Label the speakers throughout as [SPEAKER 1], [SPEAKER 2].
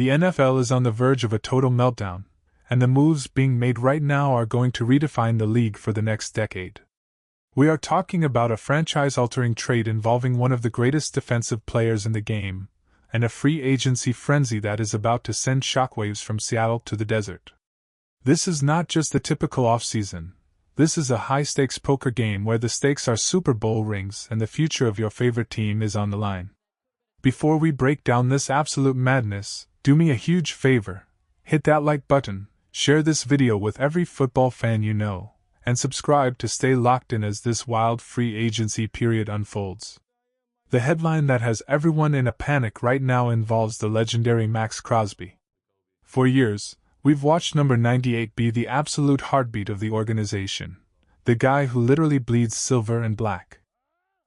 [SPEAKER 1] The NFL is on the verge of a total meltdown, and the moves being made right now are going to redefine the league for the next decade. We are talking about a franchise-altering trade involving one of the greatest defensive players in the game, and a free agency frenzy that is about to send shockwaves from Seattle to the desert. This is not just the typical offseason. This is a high-stakes poker game where the stakes are Super Bowl rings and the future of your favorite team is on the line. Before we break down this absolute madness, do me a huge favor. Hit that like button, share this video with every football fan you know, and subscribe to stay locked in as this wild free agency period unfolds. The headline that has everyone in a panic right now involves the legendary Maxx Crosby. For years, we've watched number 98 be the absolute heartbeat of the organization, the guy who literally bleeds silver and black.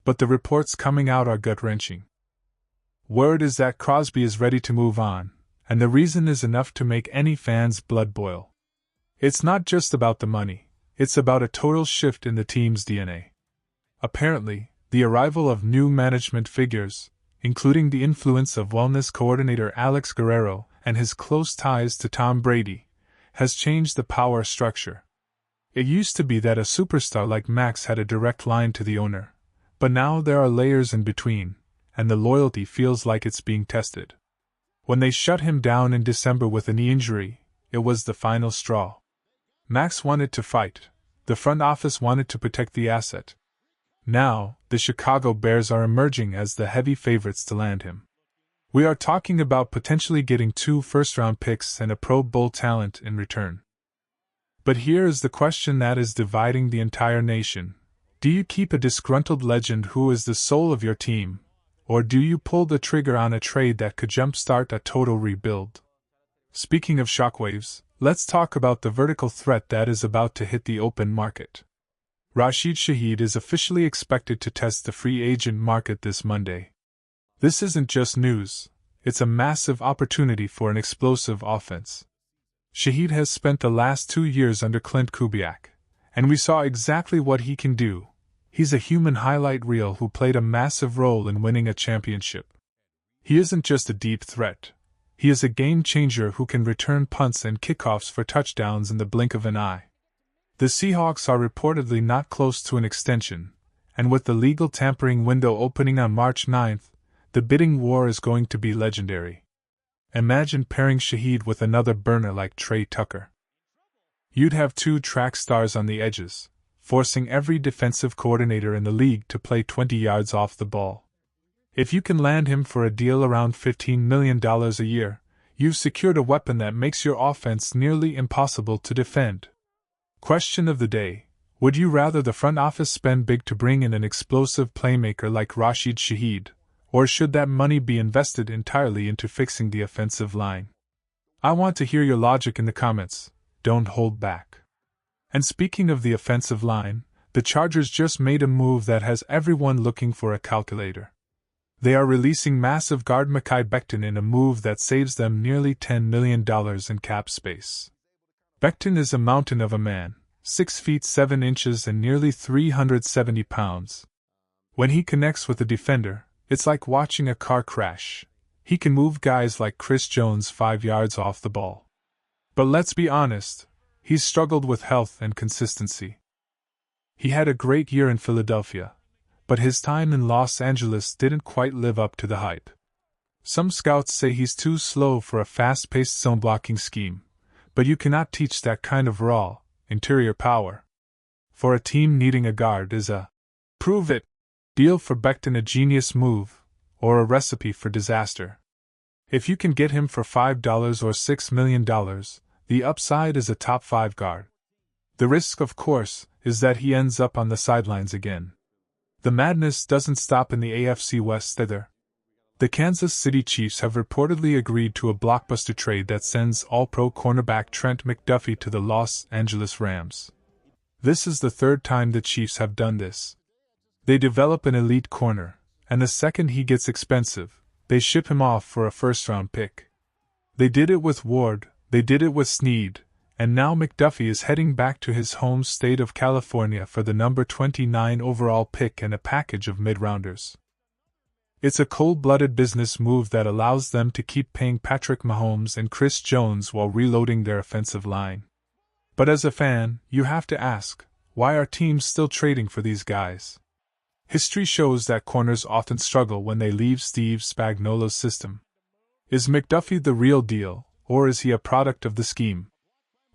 [SPEAKER 1] But the reports coming out are gut-wrenching. Word is that Crosby is ready to move on, and the reason is enough to make any fan's blood boil. It's not just about the money, it's about a total shift in the team's DNA. Apparently, the arrival of new management figures, including the influence of wellness coordinator Alex Guerrero and his close ties to Tom Brady, has changed the power structure. It used to be that a superstar like Max had a direct line to the owner, but now there are layers in between, and the loyalty feels like it's being tested. When they shut him down in December with a knee injury, it was the final straw. Max wanted to fight, the front office wanted to protect the asset. Now, the Chicago Bears are emerging as the heavy favorites to land him. We are talking about potentially getting 2 first-round picks and a Pro Bowl talent in return. But here is the question that is dividing the entire nation. Do you keep a disgruntled legend who is the soul of your team, or do you pull the trigger on a trade that could jumpstart a total rebuild? Speaking of shockwaves, let's talk about the vertical threat that is about to hit the open market. Rashid Shaheed is officially expected to test the free agent market this Monday. This isn't just news, it's a massive opportunity for an explosive offense. Shaheed has spent the last 2 years under Klint Kubiak, and we saw exactly what he can do. He's a human highlight reel who played a massive role in winning a championship. He isn't just a deep threat, he is a game changer who can return punts and kickoffs for touchdowns in the blink of an eye. The Seahawks are reportedly not close to an extension, and with the legal tampering window opening on March 9th, the bidding war is going to be legendary. Imagine pairing Shaheed with another burner like Trey Tucker. You'd have 2 track stars on the edges, forcing every defensive coordinator in the league to play 20 yards off the ball. If you can land him for a deal around $15 million a year, you've secured a weapon that makes your offense nearly impossible to defend. Question of the day: would you rather the front office spend big to bring in an explosive playmaker like Rashid Shaheed, or should that money be invested entirely into fixing the offensive line? I want to hear your logic in the comments, don't hold back. And speaking of the offensive line, the Chargers just made a move that has everyone looking for a calculator. They are releasing massive guard Mekhi Becton in a move that saves them nearly $10 million in cap space. Becton is a mountain of a man, 6 feet 7 inches and nearly 370 pounds. When he connects with a defender, it's like watching a car crash. He can move guys like Chris Jones 5 yards off the ball. But let's be honest, he's struggled with health and consistency. He had a great year in Philadelphia, but his time in Los Angeles didn't quite live up to the hype. Some scouts say he's too slow for a fast-paced zone-blocking scheme, but you cannot teach that kind of raw, interior power. For a team needing a guard is a prove-it deal for Becton, a genius move, or a recipe for disaster. If you can get him for $5 or $6 million, the upside is a top 5 guard. The risk, of course, is that he ends up on the sidelines again. The madness doesn't stop in the AFC West either. The Kansas City Chiefs have reportedly agreed to a blockbuster trade that sends All-Pro cornerback Trent McDuffie to the Los Angeles Rams. This is the 3rd time the Chiefs have done this. They develop an elite corner, and the second he gets expensive, they ship him off for a first-round pick. They did it with Ward, they did it with Snead, and now McDuffie is heading back to his home state of California for the number 29 overall pick and a package of mid-rounders. It's a cold-blooded business move that allows them to keep paying Patrick Mahomes and Chris Jones while reloading their offensive line. But as a fan, you have to ask, why are teams still trading for these guys? History shows that corners often struggle when they leave Steve Spagnuolo's system. Is McDuffie the real deal, or is he a product of the scheme?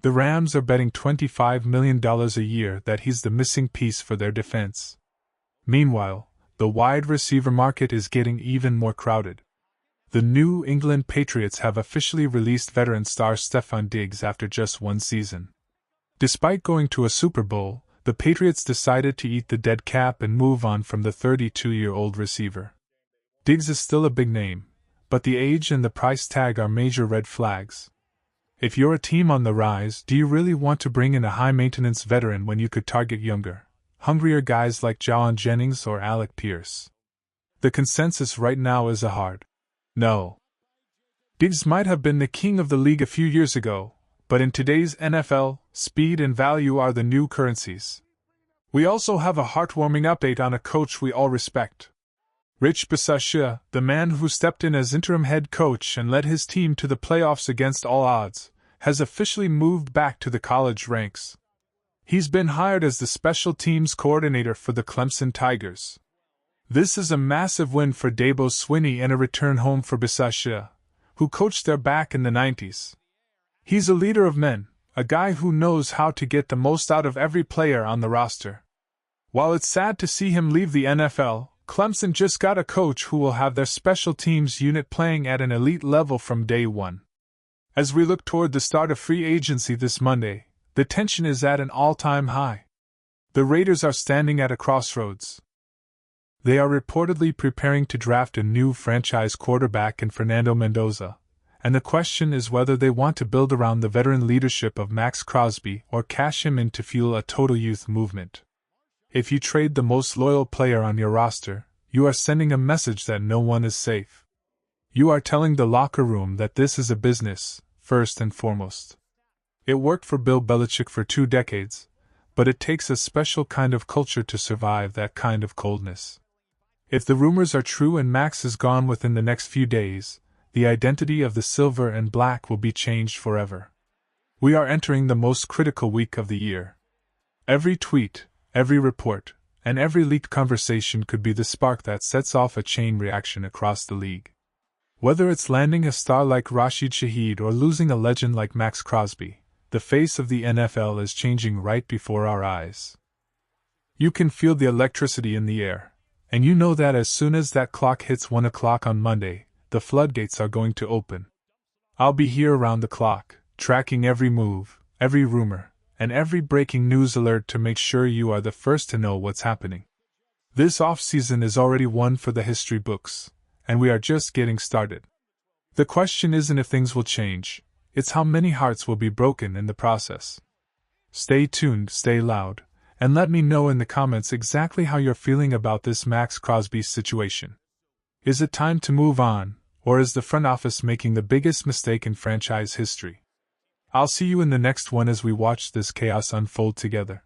[SPEAKER 1] The Rams are betting $25 million a year that he's the missing piece for their defense. Meanwhile, the wide receiver market is getting even more crowded. The New England Patriots have officially released veteran star Stefon Diggs after just one season. Despite going to a Super Bowl, the Patriots decided to eat the dead cap and move on from the 32-year-old receiver. Diggs is still a big name, but the age and the price tag are major red flags. If you're a team on the rise, do you really want to bring in a high-maintenance veteran when you could target younger, hungrier guys like Jawan Jennings or Alec Pierce? The consensus right now is a hard no. Diggs might have been the king of the league a few years ago, but in today's NFL, speed and value are the new currencies. We also have a heartwarming update on a coach we all respect. Rich Bisaccia, the man who stepped in as interim head coach and led his team to the playoffs against all odds, has officially moved back to the college ranks. He's been hired as the special teams coordinator for the Clemson Tigers. This is a massive win for Dabo Swinney and a return home for Bisaccia, who coached there back in the 90s. He's a leader of men, a guy who knows how to get the most out of every player on the roster. While it's sad to see him leave the NFL, Clemson just got a coach who will have their special teams unit playing at an elite level from day one. As we look toward the start of free agency this Monday, the tension is at an all-time high. The Raiders are standing at a crossroads. They are reportedly preparing to draft a new franchise quarterback in Fernando Mendoza, and the question is whether they want to build around the veteran leadership of Maxx Crosby or cash him in to fuel a total youth movement. If you trade the most loyal player on your roster, you are sending a message that no one is safe. You are telling the locker room that this is a business, first and foremost. It worked for Bill Belichick for 2 decades, but it takes a special kind of culture to survive that kind of coldness. If the rumors are true and Max is gone within the next few days, the identity of the silver and black will be changed forever. We are entering the most critical week of the year. Every tweet, every report, and every leaked conversation could be the spark that sets off a chain reaction across the league. Whether it's landing a star like Rashid Shaheed or losing a legend like Maxx Crosby, the face of the NFL is changing right before our eyes. You can feel the electricity in the air, and you know that as soon as that clock hits 1 o'clock on Monday, the floodgates are going to open. I'll be here around the clock, tracking every move, every rumor, and every breaking news alert to make sure you are the first to know what's happening. This off-season is already one for the history books, and we are just getting started. The question isn't if things will change, it's how many hearts will be broken in the process. Stay tuned, stay loud, and let me know in the comments exactly how you're feeling about this Maxx Crosby situation. Is it time to move on, or is the front office making the biggest mistake in franchise history? I'll see you in the next one as we watch this chaos unfold together.